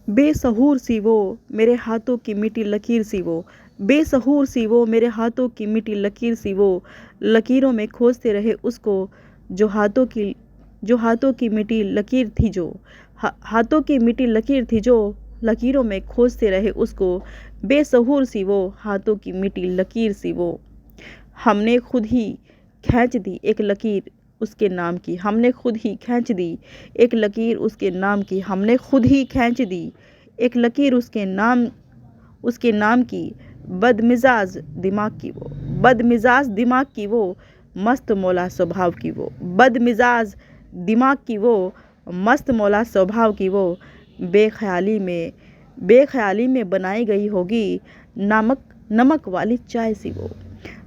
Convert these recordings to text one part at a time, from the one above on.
बेसहूर सी वो मेरे हाथों की मीठी लकीर सी वो, बेसहूर सी वो मेरे हाथों की मीठी लकीर सी वो, लकीरों में खोजते रहे उसको जो हाथों की मीठी लकीर थी जो, हाथों की मीठी लकीर थी जो, लकीरों में खोजते रहे उसको, बेसहूर सी वो हाथों की मीठी लकीर सी वो। हमने खुद ही खींच दी एक लकीर उसके नाम की, हमने खुद ही खींच दी एक लकीर उसके नाम की, हमने खुद ही खींच दी एक लकीर उसके नाम की। बदमिजाज दिमाग की वो, बदमिजाज दिमाग की वो, मस्त मौला स्वभाव की वो, बदमिजाज दिमाग की वो, मस्त मौला स्वभाव की वो। बेख्याली में बनाई गई होगी नमक वाली चाय सी वो,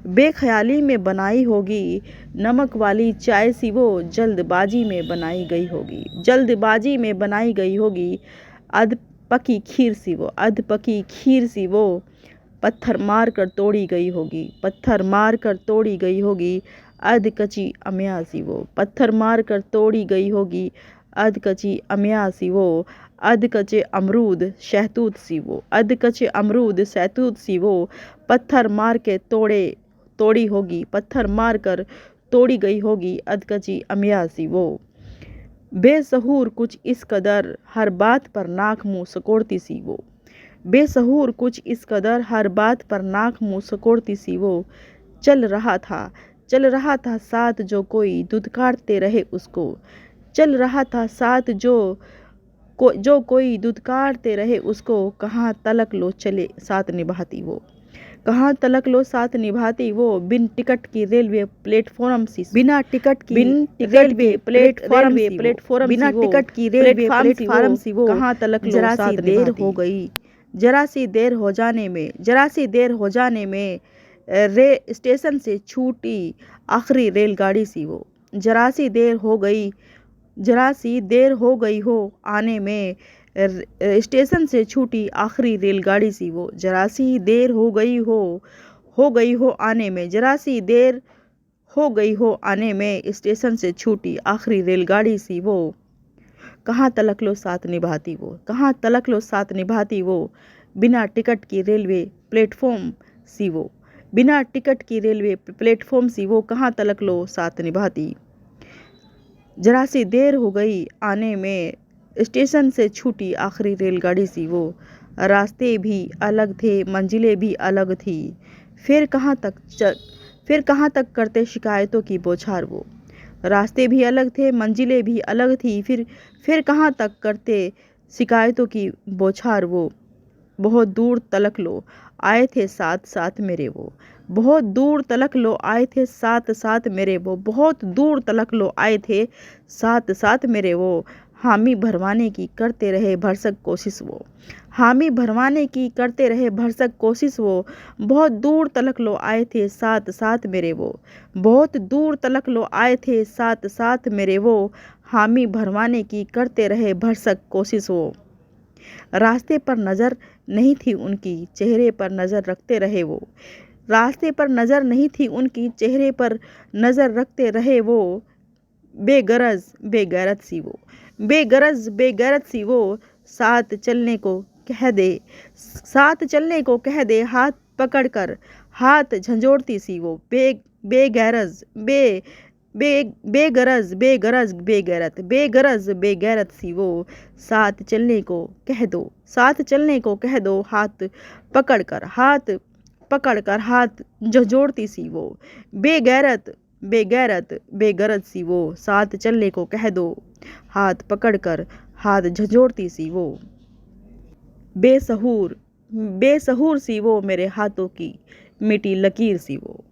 बेख्याली में बनाई होगी नमक वाली चाय सी वो, जल्दबाजी में बनाई गई होगी, जल्दबाजी में बनाई गई होगी। अध पकी खीर सी वो, अध पकी खीर सी वो, पत्थर मार कर तोड़ी गई होगी, पत्थर मार कर तोड़ी गई होगी। अध कच्ची अमिया सी वो, पत्थर मार कर तोड़ी गई होगी, अध कच्ची अमिया सी वो। अध कच्चे अमरूद शहतूत सी वो, अध कच्चे अमरूद शहतूत सी वो, पत्थर मार के तोड़ी होगी, पत्थर मार कर तोड़ी गई होगी, अध कच्ची अमिया सी वो। बेसहूर कुछ इस कदर हर बात पर नाक मुंह सिकोड़ती सी वो, बेसहूर कुछ इस कदर हर बात पर नाक मुंह सिकोड़ती सी वो। चल रहा था साथ जो कोई दुत्कारते रहे उसको, चल रहा था साथ जो कोई दुत्कारते रहे उसको। कहाँ तलक लो चले साथ निभाती वो, कहाँ तलक लो साथ निभाती वो। बिन टिकट की रेलवे प्लेटफॉर्म सी, बिना टिकट की रेलवे प्लेटफॉर्म बिना टिकट की रेलवे प्लेटफॉर्म सी वो। कहाँ तलक लो साथ देर हो गई, जरा सी देर हो जाने में स्टेशन से छूटी आखिरी रेलगाड़ी सी वो। जरा सी देर हो गई हो आने में स्टेशन से छूटी आखिरी रेलगाड़ी सी वो। जरा सी देर हो गई हो आने में, जरा सी देर हो गई हो आने में स्टेशन से छूटी आखिरी रेलगाड़ी सी वो। कहाँ तलक लो साथ निभाती वो, कहाँ तलक लो साथ निभाती वो। बिना टिकट की रेलवे प्लेटफॉर्म सी वो, बिना टिकट की रेलवे प्लेटफॉर्म सी वो। कहाँ तलक लो साथ निभाती। जरा सी देर हो गई आने में स्टेशन से छूटी आखिरी रेलगाड़ी सी वो। रास्ते भी अलग थे मंजिलें भी अलग थी, फिर कहाँ तक करते शिकायतों की बौछार वो। रास्ते भी अलग थे मंजिलें भी अलग थी, फिर कहाँ तक करते शिकायतों की बौछार वो। बहुत दूर तलक लो आए थे साथ साथ मेरे वो, बहुत दूर तलक लो आए थे साथ साथ मेरे वो, बहुत दूर तलक लो आए थे साथ साथ मेरे वो। हामी भरवाने की करते रहे भरसक कोशिश वो, हामी भरवाने की करते रहे भरसक कोशिश वो। बहुत दूर तलक लो आए थे साथ साथ मेरे वो, बहुत दूर तलक लो आए थे साथ साथ मेरे वो। हामी भरवाने की करते रहे भरसक कोशिश वो। रास्ते पर नज़र नहीं थी उनकी चेहरे पर नज़र रखते रहे वो, रास्ते पर नज़र नहीं थी उनकी चेहरे पर नज़र रखते रहे वो। बेगैरत सी वो, बेगैरत सी वो। साथ चलने को कह दे हाथ पकड़कर हाथ झंझोड़ती सी वो। बेगरज सी वो। साथ चलने को कह दो हाथ पकड़कर हाथ झंझोड़ती सी वो। बेगरज सी वो। साथ चलने को कह दो हाथ पकड़कर हाथ झंझोड़ती सी वो। बेसहूर सी वो मेरे हाथों की मीठी लकीर सी वो।